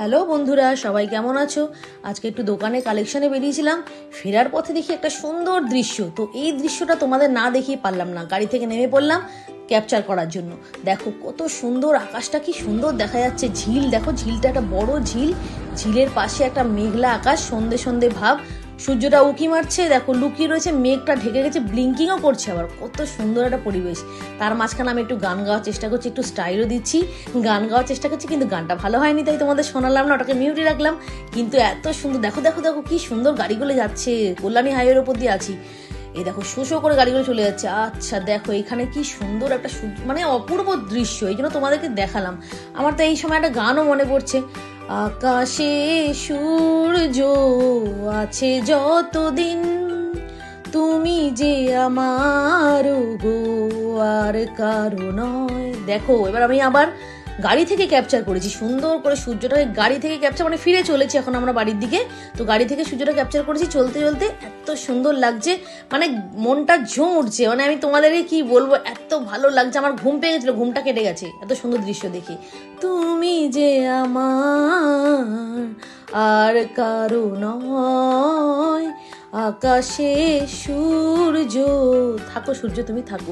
Hello বন্ধুরা, সবাই কেমন আছো? আজকে একটু দোকানে কালেকশনে বেরিয়েছিলাম, ফেরার পথে দেখি একটা সুন্দর দৃশ্য। তো এই দৃশ্যটা তোমাদের না দেখিয়ে পারলাম না, গাড়ি থেকে নেমে পড়লাম ক্যাপচার করার জন্য। দেখো কত সুন্দর, আকাশটা কি সুন্দর দেখা যাচ্ছে। ঝিল দেখো, ঝিলটা একটা বড় ঝিল, ঝিলের পাশে একটা মেঘলা আকাশ, সন্ধে সন্ধে ভাব, সূর্যটা উঁকি মারছে, দেখো লুকিয়ে রয়েছে, মেঘটা ঢেকে গেছে, ব্লিঙ্কিংও করছে আবার। কত সুন্দর একটা পরিবেশ। তার মাঝখানে আমি একটু গান গাওয়ার চেষ্টা করছি, একটু স্টাইলও দিচ্ছি, গান গাওয়ার চেষ্টা করছি, কিন্তু গানটা ভালো হয়নি তাই তোমাদের শোনালাম না, ওটাকে মিউটে রাখলাম। কিন্তু এত সুন্দর, দেখো দেখো দেখো কি সুন্দর গাড়িগুলো যাচ্ছে। কল্যাণী হাইওয়ের ওপর দিয়ে আছি, এই দেখো শো শো করে গাড়িগুলো চলে যাচ্ছে। আচ্ছা দেখো এখানে কি সুন্দর একটা মানে অপূর্ব দৃশ্য, এই জন্য তোমাদেরকে দেখালাম। আমার তো এই সময় একটা গানও মনে পড়ছে, আকাশে সূর্য আছে যতদিন, তুমি যে আমার গো আর কারো নয়। দেখো এবার আমি আবার গাড়ি থেকে ক্যাপচার করেছি, সুন্দর করে সূর্যটাকে গাড়ি থেকে ক্যাপচার, মানে ফিরে চলেছি এখন আমরা বাড়ির দিকে। তো গাড়ি থেকে সূর্যটা ক্যাপচার করেছি চলতে চলতে, এত সুন্দর লাগছে, মানে মনটা ঝুম উঠছে। মানে আমি তোমাদেরকে কি বলবো, এত ভালো লাগছে। আমার ঘুম পেয়ে গেছিল, ঘুমটা কেটে গেছে এত সুন্দর দৃশ্য দেখে। তুমি যে আমার আর কারো নয়, আকাশে সূর্য। থাকো সূর্য, তুমি থাকো।